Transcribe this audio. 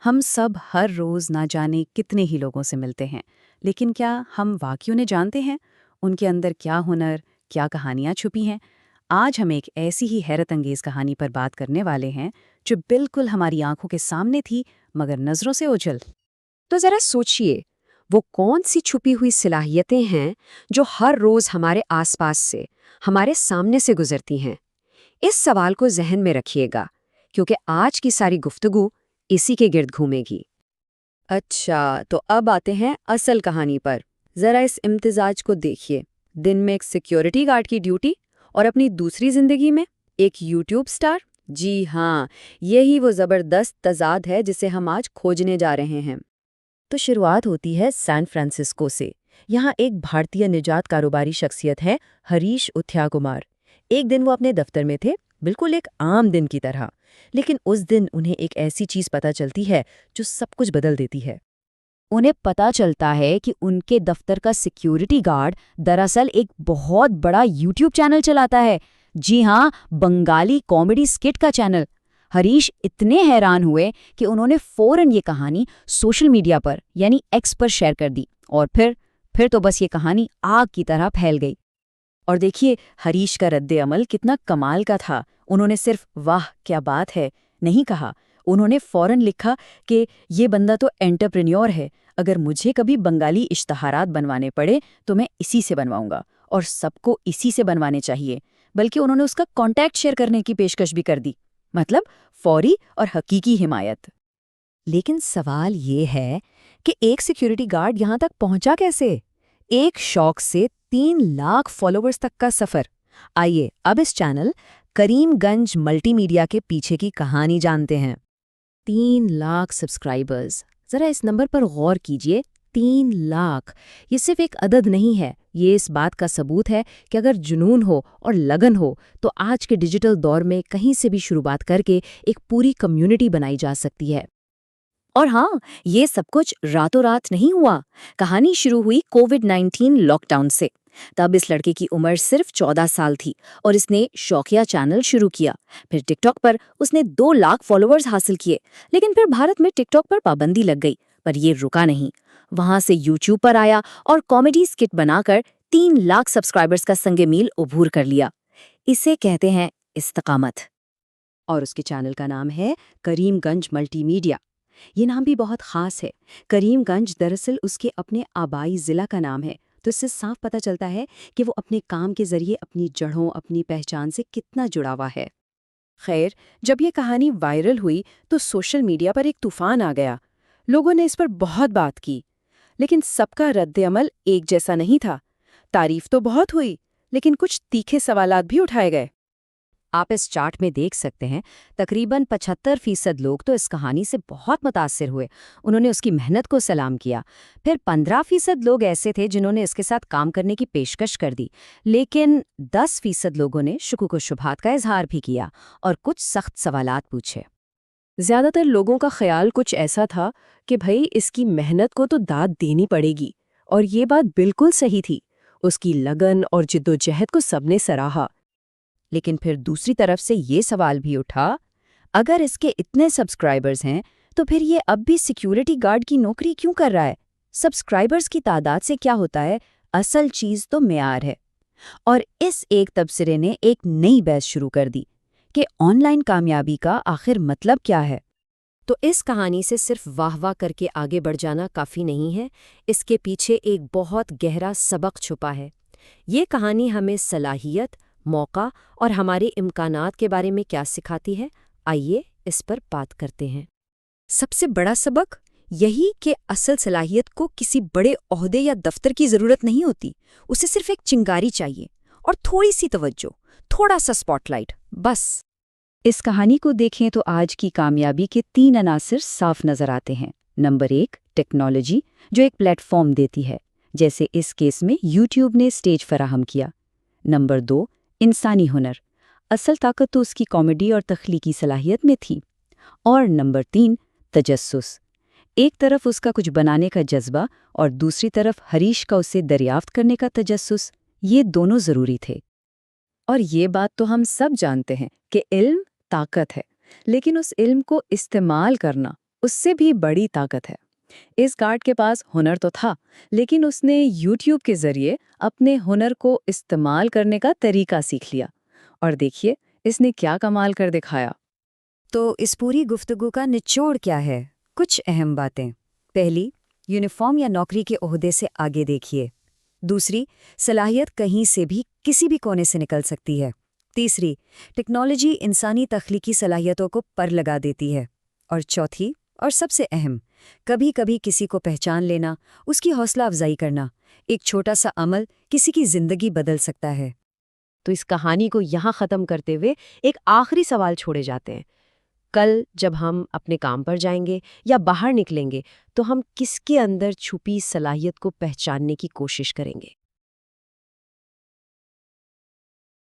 हम सब हर रोज ना जाने कितने ही लोगों से मिलते हैं, लेकिन क्या हम वाकई उन्हें जानते हैं? उनके अंदर क्या हुनर, क्या कहानियां छुपी हैं? आज हम एक ऐसी ही हैरत अंगेज कहानी पर बात करने वाले हैं जो बिल्कुल हमारी आंखों के सामने थी, मगर नजरों से ओझल। तो जरा सोचिए, वो कौन सी छुपी हुई सलाहियतें हैं जो हर रोज हमारे आसपास से, हमारे सामने से गुजरती हैं। इस सवाल को जहन में रखिएगा, क्योंकि आज की सारी गुफ्तगू इसी के गिर्द घूमेगी। अच्छा, तो अब आते हैं असल कहानी पर। जरा इस इम्तिजाज को देखिए। दिन में एक सिक्योरिटी गार्ड की ड्यूटी और अपनी दूसरी जिंदगी में एक यूट्यूब स्टार। जी हाँ, यही वो जबरदस्त तजाद है जिसे हम आज खोजने जा रहे हैं। तो शुरुआत होती है सैन फ्रांसिस्को से। यहाँ एक भारतीय निजात कारोबारी शख्सियत है, हरीश उथ्या कुमार। एक दिन वो अपने दफ्तर में थे, बिल्कुल एक आम दिन की तरह। लेकिन उस दिन उन्हें एक ऐसी चीज पता चलती है जो सब कुछ बदल देती है। उन्हें पता चलता है कि उनके दफ्तर का सिक्योरिटी गार्ड दरअसल एक बहुत बड़ा यूट्यूब चैनल चलाता है। जी हाँ, बंगाली कॉमेडी स्किट का चैनल। हरीश इतने हैरान हुए कि उन्होंने फौरन ये कहानी सोशल मीडिया पर यानी एक्स पर शेयर कर दी, और फिर तो बस ये कहानी आग की तरह फैल गई। और देखिए, हरीश का रद्दे अमल कितना कमाल का था। उन्होंने सिर्फ वाह क्या बात है नहीं कहा, उन्होंने फौरन लिखा कि ये बंदा तो एंटरप्रेन्योर है, अगर मुझे कभी बंगाली इश्तहारात बनवाने पड़े तो मैं इसी से बनवाऊंगा, और सबको इसी से बनवाने चाहिए। बल्कि उन्होंने उसका कॉन्टैक्ट शेयर करने की पेशकश भी कर दी। मतलब फौरी और हकीकी हिमायत। लेकिन सवाल ये है कि एक सिक्योरिटी गार्ड यहाँ तक पहुंचा कैसे? एक शौक से 3 लाख फॉलोअर्स तक का सफर। आइए अब इस चैनल करीमगंज मल्टीमीडिया के पीछे की कहानी जानते हैं। 3 लाख सब्सक्राइबर्स, जरा इस नंबर पर गौर कीजिए। 3 लाख, ये सिर्फ एक अदद नहीं है, ये इस बात का सबूत है कि अगर जुनून हो और लगन हो तो आज के डिजिटल दौर में कहीं से भी शुरुआत करके एक पूरी कम्युनिटी बनाई जा सकती है। और हाँ, ये सब कुछ रातों रात नहीं हुआ। कहानी शुरू हुई कोविड-19 लॉकडाउन से। तब इस लड़के की उम्र सिर्फ 14 साल थी और इसने शौकिया चैनल शुरू किया। फिर टिकटॉक पर उसने 2 लाख फॉलोअर्स हासिल किए। लेकिन फिर भारत में टिकटॉक पर पाबंदी लग गई, पर ये रुका नहीं। वहां से यूट्यूब पर आया और कॉमेडी स्किट बनाकर 3 लाख सब्सक्राइबर्स का संगे मील उभूर कर लिया। इसे कहते हैं इस्तकामत। और उसके चैनल का नाम है करीमगंज मल्टीमीडिया। ये नाम भी बहुत खास है। करीमगंज दरअसल उसके अपने आबाई जिला का नाम है, तो इससे साफ पता चलता है कि वो अपने काम के जरिए अपनी जड़ों, अपनी पहचान से कितना जुड़ा हुआ है। खैर, जब ये कहानी वायरल हुई तो सोशल मीडिया पर एक तूफान आ गया। लोगों ने इस पर बहुत बात की, लेकिन सबका रद्द-ए-अमल एक जैसा नहीं था। तारीफ तो बहुत हुई, लेकिन कुछ तीखे सवालात भी उठाए गए। आप इस चार्ट में देख सकते हैं, तकरीबन 75% लोग तो इस कहानी से बहुत मुतासिर हुए। उन्होंने उसकी मेहनत को सलाम किया। फिर 15% लोग ऐसे थे जिन्होंने इसके साथ काम करने की पेशकश कर दी। लेकिन 10% लोगों ने शुकुर शुभात का इजहार भी किया और कुछ सख्त सवालात पूछे। ज्यादातर लोगों का ख्याल कुछ ऐसा था कि भाई इसकी मेहनत को तो दाद देनी पड़ेगी, और ये बात बिल्कुल सही थी। उसकी लगन और जिद्दोजहद को सबने सराहा। लेकिन फिर दूसरी तरफ से ये सवाल भी उठा, अगर इसके इतने सब्सक्राइबर्स हैं तो फिर ये अब भी सिक्योरिटी गार्ड की नौकरी क्यों कर रहा है? सब्सक्राइबर्स की तादाद से क्या होता है, असल चीज तो मेयार है। और इस एक तबसरे ने एक नई बहस शुरू कर दी कि ऑनलाइन कामयाबी का आखिर मतलब क्या है। तो इस कहानी से सिर्फ वाह वाह करके आगे बढ़ जाना काफ़ी नहीं है, इसके पीछे एक बहुत गहरा सबक छुपा है। ये कहानी हमें सलाहियत, मौका और हमारे इम्कानात के बारे में क्या सिखाती है, आइए इस पर बात करते हैं। सबसे बड़ा सबक यही कि असल सलाहियत को किसी बड़े ओहदे या दफ्तर की ज़रूरत नहीं होती। उसे सिर्फ एक चिंगारी चाहिए और थोड़ी सी तवज्जो, थोड़ा सा स्पॉटलाइट, बस। इस कहानी को देखें तो आज की कामयाबी के 3 अनासर साफ नजर आते हैं। नंबर 1, टेक्नोलॉजी, जो एक प्लेटफॉर्म देती है, जैसे इस केस में यूट्यूब ने स्टेज फराहम किया। नंबर 2, इंसानी हुनर, असल ताकत तो उसकी कॉमेडी और तख्लीकी सलाहियत में थी। और नंबर 3, तजस्सुस, एक तरफ उसका कुछ बनाने का जज्बा और दूसरी तरफ हरीश का उसे दरियाफ्त करने का तजस्सुस, ये दोनों ज़रूरी थे। और ये बात तो हम सब जानते हैं कि इल्म ताकत है, लेकिन उस इल्म को इस्तेमाल करना, उससे भी बड़ी ताकत है। इस गार्ड के पास हुनर तो था, लेकिन उसने यूट्यूब के जरिए अपने हुनर को इस्तेमाल करने का तरीका सीख लिया। और देखिए, इसने क्या कमाल कर दिखाया। तो इस पूरी गुफ्तगू का निचोड़ क्या है? कुछ अहम बातें। पहली, यूनिफॉर्म या नौकरी के ओहदे से आगे देखिए। दूसरी, सलाहियत कहीं से भी किसी भी कोने से निकल सकती है। तीसरी, टेक्नोलॉजी इंसानी तख्लीकी सलाहियतों को पर लगा देती है। और चौथी और सबसे अहम, कभी कभी किसी को पहचान लेना, उसकी हौसला अफजाई करना, एक छोटा सा अमल किसी की जिंदगी बदल सकता है। तो इस कहानी को यहाँ ख़त्म करते हुए एक आखिरी सवाल छोड़े जाते हैं। कल जब हम अपने काम पर जाएंगे या बाहर निकलेंगे, तो हम किसके अंदर छुपी सलाहियत को पहचानने की कोशिश करेंगे?